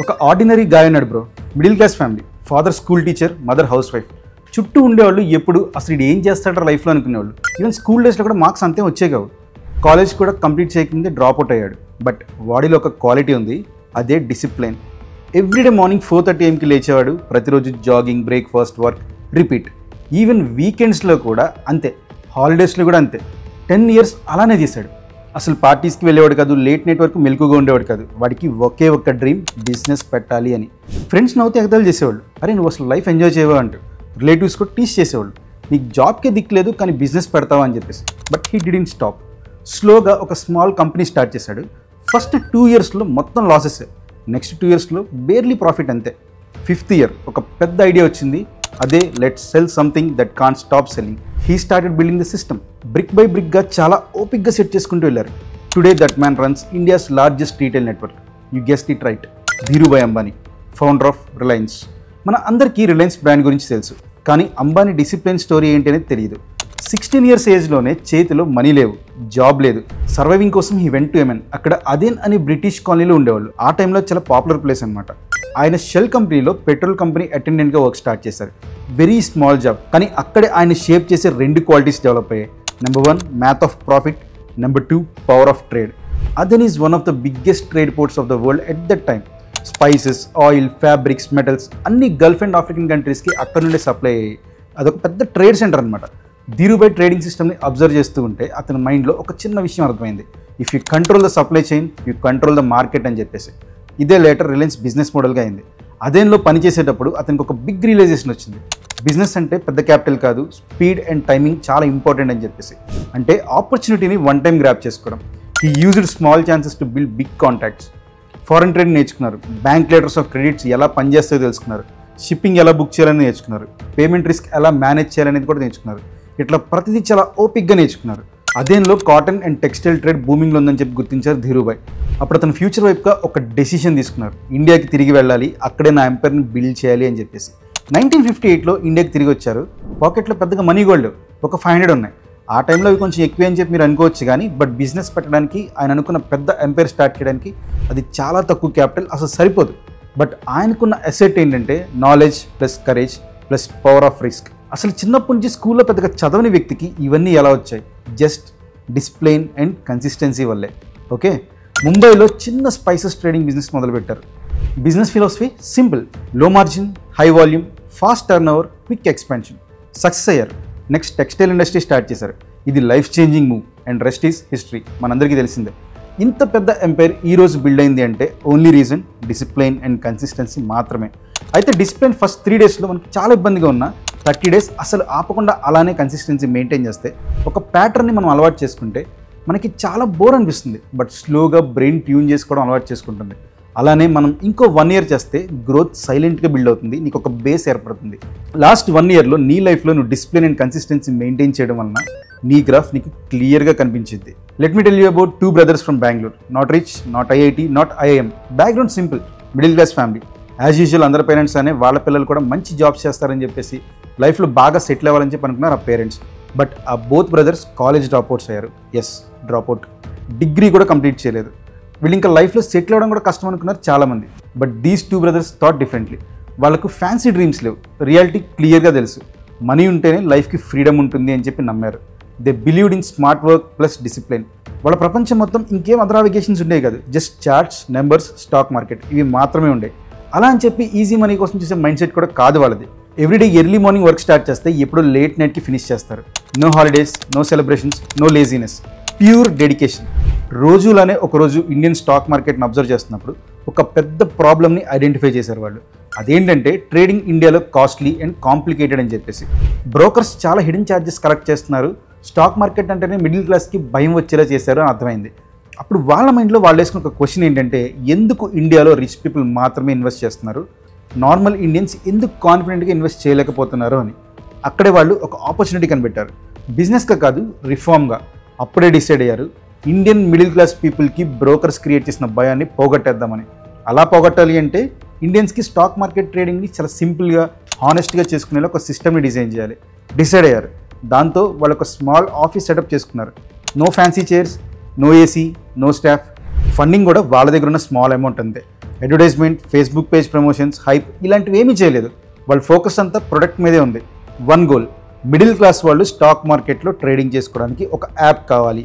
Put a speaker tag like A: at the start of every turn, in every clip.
A: ఒక ఆర్డినరీ గాయ ఉన్నాడు bro. Middle class family, father school teacher, mother house wife. చుట్టూ ఉండేవాళ్ళు ఎప్పుడు అసలు ఇది ఏం చేస్తాడో లైఫ్లో అనుకునేవాళ్ళు. ఈవెన్ స్కూల్ డేస్లో కూడా మార్క్స్ అంతే వచ్చే కావు. కాలేజ్ కూడా కంప్లీట్ చేయకముందే డ్రాప్ అవుట్ అయ్యాడు. బట్ వాడిలో ఒక క్వాలిటీ ఉంది, అదే డిసిప్లైన్. Everyday morning 4:30 AM లేచేవాడు. ప్రతిరోజు jogging, breakfast, work, repeat. Even వీకెండ్స్లో కూడా అంతే, హాలిడేస్లో కూడా అంతే. 10 years అలానే చేశాడు. అసలు పార్టీస్కి వెళ్ళేవాడు కాదు, లేట్ నైట్ వరకు మెలకుగా ఉండేవాడు కాదు. వాడికి ఒకే ఒక్క డ్రీమ్, బిజినెస్ పెట్టాలి అని. ఫ్రెండ్స్ నవ్వుతే ఎగతాలు చేసేవాళ్ళు, అరే నువ్వు అసలు లైఫ్ ఎంజాయ్ చేయవా అంటూ. రిలేటివ్స్ కూడా టీచ్ చేసేవాళ్ళు, నీకు జాబ్కే దిక్కులేదు కానీ బిజినెస్ పెడతావా అని చెప్పేసి. But he didn't stop. స్లోగా ఒక స్మాల్ కంపెనీ స్టార్ట్ చేశాడు. ఫస్ట్ 2 yearsలో మొత్తం లాసెస్, నెక్స్ట్ 2 yearsలో బేర్లీ ప్రాఫిట్ అంతే. 5th year ఒక పెద్ద ఐడియా వచ్చింది, అదే let's sell something that can't stop selling. He started building the system. Brick by బ్రిక్గా చాలా ఓపిక్గా సెట్ చేసుకుంటూ వెళ్ళారు. Today that man runs India's largest retail network. You guessed it right, Dhirubhai Ambani, founder of Reliance. మన అందరికీ రిలయన్స్ బ్రాండ్ గురించి తెలుసు, కానీ అంబానీ డిసిప్లిన్ స్టోరీ ఏంటి అనేది తెలియదు. 16 years ఏజ్లోనే చేతిలో మనీ లేవు, జాబ్ లేదు. సర్వైవింగ్ కోసం హీ వెంట్ టు యెమెన్. అక్కడ అదేన్ అని బ్రిటిష్ కాలనీలో ఉండేవాళ్ళు. ఆ టైంలో చాలా పాపులర్ ప్లేస్ అనమాట. ఆయన షెల్ కంపెనీలో పెట్రోల్ కంపెనీ అటెండెంట్గా వర్క్ స్టార్ట్ చేశారు. వెరీ స్మాల్ జాబ్, కానీ అక్కడే ఆయన షేప్ చేసే 2 క్వాలిటీస్ డెవలప్ అయ్యాయి. Number 1 math of profit, number 2 power of trade. Aden is one of the biggest trade ports of the world at that time. Spices, oil, fabrics, metals అన్ని Gulf and African కంట్రీస్కి అక్కడ నుండే supply అయ్యాయి. అదొక పెద్ద trade centre అనమాట. Dhirubhai trading సిస్టమ్ని observe చేస్తూ ఉంటే అతని మైండ్లో ఒక చిన్న విషయం అర్థమైంది. If you control the supply chain, you control the market అని చెప్పేసి. ఇదే లేటర్ రిలయన్స్ బిజినెస్ మోడల్గా అయింది. అదేన్లో పనిచేసేటప్పుడు అతనికి ఒక బిగ్ రియలైజేషన్ వచ్చింది. బిజినెస్ అంటే పెద్ద క్యాపిటల్ కాదు, స్పీడ్ అండ్ టైమింగ్ చాలా ఇంపార్టెంట్ అని చెప్పేసి. అంటే ఆపర్చునిటీని వన్ టైం గ్రాప్ చేసుకోవడం. He used small chances to build big contacts. Foreign trade నేర్చుకున్నారు, బ్యాంక్ లెటర్స్ ఆఫ్ క్రెడిట్స్ ఎలా పనిచేస్తాయో తెలుసుకున్నారు, షిప్పింగ్ ఎలా బుక్ చేయాలని నేర్చుకున్నారు, పేమెంట్ రిస్క్ ఎలా మేనేజ్ చేయాలనేది కూడా నేర్చుకున్నారు. ఇట్లా ప్రతిదీ చాలా ఓపిక్గా నేర్చుకున్నారు. అదేన్లో కాటన్ అండ్ టెక్స్టైల్ ట్రేడ్ బూమింగ్లో ఉందని చెప్పి గుర్తించారు ధీరుభాయ్. అప్పుడు అతను ఫ్యూచర్ వైపుగా ఒక డెసిషన్ తీసుకున్నారు. ఇండియాకి తిరిగి వెళ్ళాలి, అక్కడే నా ఎంపైర్ని బిల్డ్ చేయాలి అని చెప్పేసి. 1958లో ఇండియాకి తిరిగి వచ్చారు. పాకెట్లో పెద్దగా మనీ గోల్డ్ ఒక 500 ఉన్నాయి. ఆ టైంలో అవి కొంచెం ఎక్కువే అని చెప్పి మీరు అనుకోవచ్చు, కానీ బట్ బిజినెస్ పెట్టడానికి, ఆయన అనుకున్న పెద్ద ఎంపైర్ స్టార్ట్ చేయడానికి అది చాలా తక్కువ క్యాపిటల్, అసలు సరిపోదు. బట్ ఆయనకున్న అసెట్ ఏంటంటే knowledge plus courage plus power of risk. అసలు చిన్నప్పటి నుంచి స్కూల్లో పెద్దగా చదవని వ్యక్తికి ఇవన్నీ ఎలా వచ్చాయి? జస్ట్ డిసిప్లైన్ అండ్ కన్సిస్టెన్సీ వల్లే. ఓకే, ముంబైలో చిన్న స్పైసెస్ ట్రేడింగ్ బిజినెస్ మొదలుపెట్టారు. బిజినెస్ ఫిలాసఫీ సింపుల్, లో margin, high volume, fast turn over, quick expansion. Success అయ్యారు. నెక్స్ట్ టెక్స్టైల్ ఇండస్ట్రీ స్టార్ట్ చేశారు. ఇది life changing move and rest is history, మనందరికీ తెలిసిందే. ఇంత పెద్ద ఎంపైర్ ఈరోజు బిల్డ్ అయింది అంటే only reason discipline and consistency మాత్రమే. అయితే డిసిప్లైన్ ఫస్ట్ 3 daysలో మనకి చాలా ఇబ్బందిగా ఉన్నా 30 days అసలు ఆపకుండా అలానే కన్సిస్టెన్సీ మెయింటైన్ చేస్తే, ఒక ప్యాటర్న్ని మనం అలవాటు చేసుకుంటే మనకి చాలా బోర్ అనిపిస్తుంది. బట్ స్లోగా బ్రెయిన్ ట్యూన్ చేసుకోవడం అలవాటు చేసుకుంటుంది. అలానే మనం ఇంకో 1 year చేస్తే గ్రోత్ సైలెంట్గా బిల్డ్ అవుతుంది, నీకు ఒక బేస్ ఏర్పడుతుంది. లాస్ట్ 1 yearలో నీ లైఫ్లో నువ్వు డిసిప్లిన్ అండ్ కన్సిస్టెన్సీ మెయింటైన్ చేయడం వలన నీ గ్రాఫ్ నీకు క్లియర్గా కనిపించింది. Let me tell you about 2 brothers from Bengaluru. Not rich, not IIT, not IIM. Background simple, middle class family. As usual అందరి పేరెంట్స్ అనే వాళ్ళ పిల్లలు కూడా మంచి జాబ్స్ చేస్తారని చెప్పేసి లైఫ్లో బాగా సెటిల్ అవ్వాలని చెప్పి అనుకున్నారు ఆ పేరెంట్స్. బట్ ఆ బోత్ బ్రదర్స్ కాలేజ్ డ్రాప్అవుట్స్ అయ్యారు. Yes, dropout. డిగ్రీ కూడా కంప్లీట్ చేయలేదు. వీళ్ళు ఇంకా లైఫ్లో సెటిల్ అవ్వడం కూడా కష్టం అనుకున్నారు చాలామంది. But these 2 brothers thought differently. వాళ్ళకు ఫ్యాన్సీ డ్రీమ్స్ లేవు, రియాలిటీ క్లియర్గా తెలుసు. మనీ ఉంటేనే లైఫ్కి ఫ్రీడమ్ ఉంటుంది అని చెప్పి నమ్మారు. They believed in smart work plus discipline. వాళ్ళ ప్రపంచం మొత్తం ఇంకేం అదర్ వెకేషన్స్ ఉండేవి కాదు, just charts, numbers, stock market, ఇవి మాత్రమే ఉండే. అలా అని చెప్పి ఈజీ మనీ కోసం చేసే మైండ్ సెట్ కూడా కాదు వాళ్ళది. Everyday early morning work start చేస్తే ఎప్పుడో లేట్ నైట్కి ఫినిష్ చేస్తారు. No holidays, no celebrations, no laziness, pure dedication. రోజులానే ఒకరోజు ఇండియన్ స్టాక్ మార్కెట్ని అబ్జర్వ్ చేస్తున్నప్పుడు ఒక పెద్ద ప్రాబ్లమ్ని ఐడెంటిఫై చేశారు వాళ్ళు. అదేంటంటే ట్రేడింగ్ ఇండియాలో కాస్ట్లీ అండ్ కాంప్లికేటెడ్ అని చెప్పేసి. బ్రోకర్స్ చాలా హిడెన్ ఛార్జెస్ కలెక్ట్ చేస్తున్నారు. స్టాక్ మార్కెట్ అంటేనే మిడిల్ క్లాస్కి భయం వచ్చేలా చేశారు అని అర్థమైంది. అప్పుడు వాళ్ళ మైండ్లో వాళ్ళు వేసుకున్న ఒక క్వశ్చన్ ఏంటంటే, ఎందుకు ఇండియాలో రిచ్ పీపుల్ మాత్రమే ఇన్వెస్ట్ చేస్తున్నారు, నార్మల్ ఇండియన్స్ ఎందుకు కాన్ఫిడెంట్గా ఇన్వెస్ట్ చేయలేకపోతున్నారు అని. అక్కడే వాళ్ళు ఒక ఆపర్చునిటీ కనిపెట్టారు. బిజినెస్గా కాదు, రిఫార్మ్గా. అప్పుడే డిసైడ్ అయ్యారు, ఇండియన్ మిడిల్ క్లాస్ పీపుల్కి బ్రోకర్స్ క్రియేట్ చేసిన భయాన్ని పోగొట్టేద్దామని. అలా పోగొట్టాలి అంటే ఇండియన్స్కి స్టాక్ మార్కెట్ ట్రేడింగ్ని చాలా సింపుల్గా, హానెస్ట్గా చేసుకునేలా ఒక సిస్టమ్ని డిజైన్ చేయాలి. డిసైడ్ అయ్యారు. దాంతో వాళ్ళు ఒక స్మాల్ ఆఫీస్ సెటప్ చేసుకున్నారు. No fancy chairs, no AC, no staff. Funding కూడా వాళ్ళ దగ్గర ఉన్న స్మాల్ అమౌంట్ అంతే. Advertisement, Facebook page promotions, hype ఇలాంటివి ఏమీ చేయలేదు. వాళ్ళ ఫోకస్ అంతా ప్రొడక్ట్ మీదే ఉంది. వన్ గోల్, మిడిల్ క్లాస్ వాళ్ళు స్టాక్ మార్కెట్లో ట్రేడింగ్ చేసుకోవడానికి ఒక యాప్ కావాలి.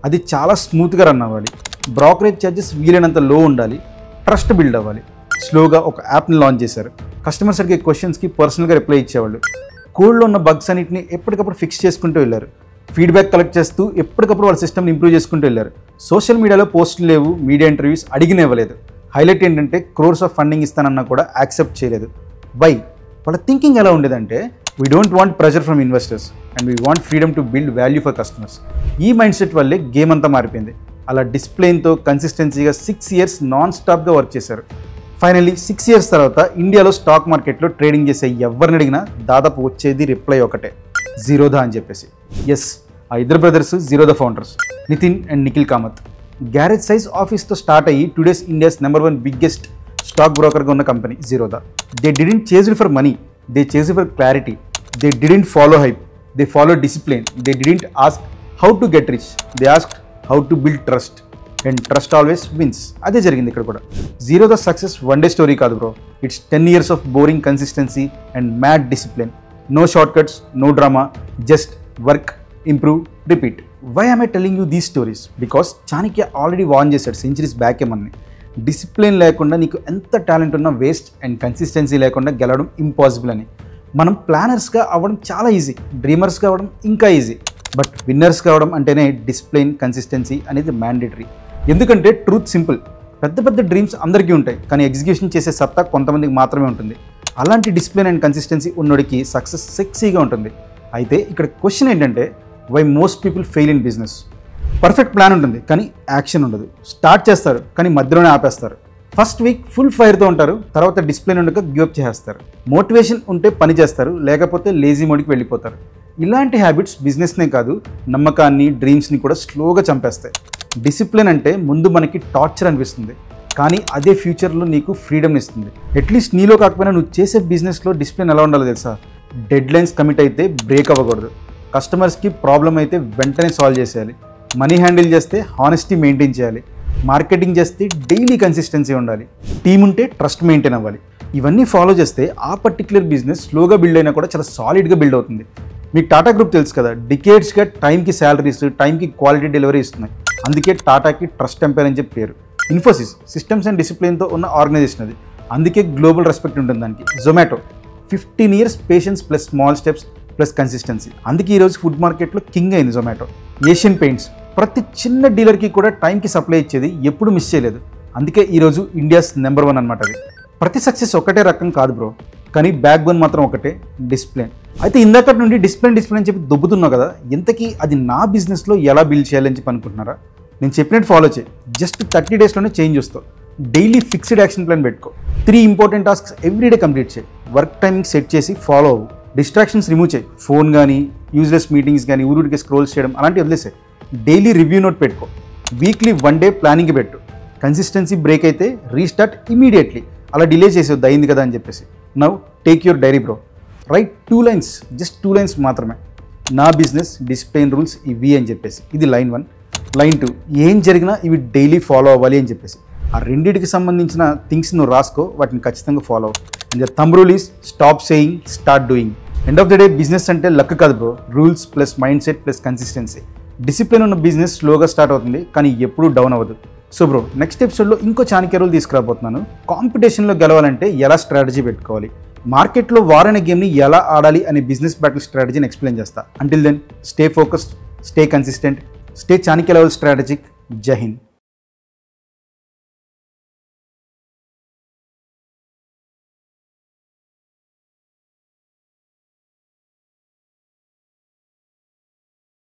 A: అది చాలా స్మూత్గా రన్ అవ్వాలి, బ్రోకరేజ్ ఛార్జెస్ వీలైనంత లో ఉండాలి, ట్రస్ట్ బిల్డ్ అవ్వాలి. స్లోగా ఒక యాప్ని లాంచ్ చేశారు. కస్టమర్స్ అడిగే క్వశ్చన్స్కి పర్సనల్గా రిప్లై ఇచ్చేవాళ్ళు. కోడ్లో ఉన్న బగ్స్ అన్నింటినీ ఎప్పటికప్పుడు ఫిక్స్ చేసుకుంటూ వెళ్ళారు. ఫీడ్బ్యాక్ కలెక్ట్ చేస్తూ ఎప్పటికప్పుడు వాళ్ళ సిస్టమ్ని ఇంప్రూవ్ చేసుకుంటూ వెళ్ళారు. సోషల్ మీడియాలో పోస్టులు లేవు, మీడియా ఇంటర్వ్యూస్ అడిగినివ్వలేదు. హైలైట్ ఏంటంటే క్రోర్స్ ఆఫ్ ఫండింగ్ ఇస్తానన్నా కూడా యాక్సెప్ట్ చేయలేదు. వై? వాళ్ళ థింకింగ్ ఎలా ఉండేదంటే, we don't want pressure from investors and we want freedom to build value for customers. ఈ మైండ్ సెట్ వల్లే గేమ్ అంతా మారిపోయింది. అలా డిసిప్లిన్తో కన్సిస్టెన్సీగా 6 years నాన్ స్టాప్గా వర్క్ చేశారు. ఫైనల్లీ 6 years తర్వాత ఇండియాలో స్టాక్ మార్కెట్లో ట్రేడింగ్ చేసే ఎవరిని అడిగినా దాదాపు వచ్చేది రిప్లై ఒకటే, జీరోదా అని చెప్పేసి. ఎస్, ఆ ఇద్దరు brothers Zerodha founders, Nithin and Nikhil Kamath. Garage size ఆఫీస్తో స్టార్ట్ అయ్యి today's India's number 1 biggest stock బ్రోకర్గా ఉన్న company Zerodha. They didn't chase it for money, they chase it for clarity. They didn't follow hype, they follow discipline. They didn't ask how to get rich, they ask how to build trust. And trust always wins. అదే జరిగింది ఇక్కడ కూడా. Zerodha success one day story కాదు bro. It's 10 years of boring consistency and mad discipline. No short cuts, no drama, just work, improve, repeat. Why am I telling you these stories? Because Chanakya already warn చేశాడు centuries back ఏమని. Discipline లేకుండా నీకు ఎంత talent ఉన్నా waste, and consistency లేకుండా గెలవడం impossible అని. మనం ప్లానర్స్గా అవ్వడం చాలా ఈజీ, డ్రీమర్స్గా అవ్వడం ఇంకా ఈజీ. బట్ విన్నర్స్ కావడం అంటేనే డిసిప్లిన్, కన్సిస్టెన్సీ అనేది మ్యాండేటరీ. ఎందుకంటే ట్రూత్ సింపుల్, పెద్ద పెద్ద డ్రీమ్స్ అందరికీ ఉంటాయి, కానీ ఎగ్జిక్యూషన్ చేసే సత్తా కొంతమందికి మాత్రమే ఉంటుంది. అలాంటి డిసిప్లిన్ అండ్ కన్సిస్టెన్సీ ఉన్నోడికి సక్సెస్ సెక్సీగా ఉంటుంది. అయితే ఇక్కడ క్వశ్చన్ ఏంటంటే, why most people fail in business? Perfect plan ఉంటుంది కానీ యాక్షన్ ఉండదు. స్టార్ట్ చేస్తారు కానీ మధ్యలోనే ఆపేస్తారు. ఫస్ట్ వీక్ ఫుల్ ఫైర్తో ఉంటారు, తర్వాత డిసిప్లిన్ ఉండక గివప్ చేసేస్తారు. మోటివేషన్ ఉంటే పని చేస్తారు, లేకపోతే లేజీ మోడ్కి వెళ్ళిపోతారు. ఇలాంటి హ్యాబిట్స్ బిజినెస్నే కాదు, నమ్మకాన్ని, డ్రీమ్స్ని కూడా స్లోగా చంపేస్తాయి. డిసిప్లిన్ అంటే ముందు మనకి టార్చర్ అనిపిస్తుంది, కానీ అదే ఫ్యూచర్లో నీకు ఫ్రీడమ్ ఇస్తుంది. అట్లీస్ట్ నీలో కాకపోయినా నువ్వు చేసే బిజినెస్లో డిసిప్లిన్ ఎలా ఉండాలో తెలుసా? డెడ్ లైన్స్ కమిట్ అయితే బ్రేక్ అవ్వకూడదు, కస్టమర్స్కి ప్రాబ్లం అయితే వెంటనే సాల్వ్ చేసేయాలి, మనీ హ్యాండిల్ చేస్తే హానెస్టీ మెయింటైన్ చేయాలి, మార్కెటింగ్ చేస్తే డైలీ కన్సిస్టెన్సీ ఉండాలి, టీమ్ ఉంటే ట్రస్ట్ మెయింటైన్ అవ్వాలి. ఇవన్నీ ఫాలో చేస్తే ఆ పర్టికులర్ బిజినెస్ స్లోగా బిల్డ్ అయినా కూడా చాలా సాలిడ్గా బిల్డ్ అవుతుంది. మీకు టాటా గ్రూప్ తెలుసు కదా, డికేడ్స్గా టైంకి శాలరీస్, టైంకి క్వాలిటీ డెలివరీ ఇస్తున్నాయి. అందుకే టాటాకి ట్రస్ట్ ఎంపైర్ అని చెప్పి పేరు. ఇన్ఫోసిస్ సిస్టమ్స్ అండ్ డిసిప్లిన్తో ఉన్న ఆర్గనైజేషన్ అది, అందుకే గ్లోబల్ రెస్పెక్ట్ ఉంటుంది దానికి. Zomato 15 years patience plus small steps plus consistency, అందుకే ఈరోజు ఫుడ్ మార్కెట్లో కింగ్ అయింది జొమాటో. ఏషియన్ పెయింట్స్ ప్రతి చిన్న డీలర్కి కూడా టైంకి సప్లై ఇచ్చేది, ఎప్పుడు మిస్ చేయలేదు. అందుకే ఈరోజు ఇండియాస్ నెంబర్ 1 అనమాట అది. ప్రతి సక్సెస్ ఒకటే రకం కాదు బ్రో, కానీ బ్యాక్ బోన్ మాత్రం ఒకటే, డిసిప్లిన్. అయితే ఇందాక నుండి డిసిప్లిన్ అని చెప్పి దొబ్బుతున్నావు కదా, ఇంతకీ అది నా బిజినెస్లో ఎలా బిల్డ్ చేయాలని చెప్పి అనుకుంటున్నారా? నేను చెప్పినట్టు ఫాలో చేయి, జస్ట్ 30 daysలోనే చేంజ్ వస్తావు. డైలీ ఫిక్స్డ్ యాక్షన్ ప్లాన్ పెట్టుకో. 3 important టాస్క్స్ ఎవ్రీడే కంప్లీట్ చేయి. వర్క్ టైమింగ్ సెట్ చేసి ఫాలో అవ్వు. డిస్ట్రాక్షన్స్ రిమూవ్ చేయి. ఫోన్ కానీ, యూజ్లెస్ మీటింగ్స్ కానీ, ఊరికి స్క్రోల్స్ చేయడం అలాంటివి వదిలేసాయి. డైలీ రివ్యూ నోట్ పెట్టుకో. వీక్లీ 1 day ప్లానింగ్ పెట్టు. కన్సిస్టెన్సీ బ్రేక్ అయితే రీస్టార్ట్ ఇమీడియట్లీ. అలా డిలే చేసేది అయింది కదా అని చెప్పేసి. Now take your diary bro, right 2 lines, just 2 lines మాత్రమే. నా బిజినెస్ డిసిప్లిన్ రూల్స్ ఇవి అని చెప్పేసి. ఇది లైన్ 1. లైన్ 2, ఏం జరిగినా ఇవి డైలీ ఫాలో అవ్వాలి అని చెప్పేసి. ఆ రెండింటికి సంబంధించిన థింగ్స్ నువ్వు రాసుకో, వాటిని ఖచ్చితంగా ఫాలో అవ్వు. And the thumb rule is stop saying, start doing. End of the day business అంటే లక్ కాదు bro, rules plus mind set plus consistency. Discipline ఉన్న బిజినెస్ స్లోగా స్టార్ట్ అవుతుంది, కానీ ఎప్పుడూ డౌన్ అవ్వదు. సో బ్రో, నెక్స్ట్ ఎపిసోడ్లో ఇంకో చాణక్య రూల్ తీసుకురాబోతున్నాను. కాంపిటీషన్లో గెలవాలంటే ఎలా స్ట్రాటజీ పెట్టుకోవాలి, మార్కెట్లో వార్ అనే గేమ్ని ఎలా ఆడాలి అనే బిజినెస్ బ్యాటిల్ స్ట్రాటజీని ఎక్స్ప్లెయిన్ చేస్తా. Until then stay focused, stay consistent, stay Chanakya level strategic. జై హింద్.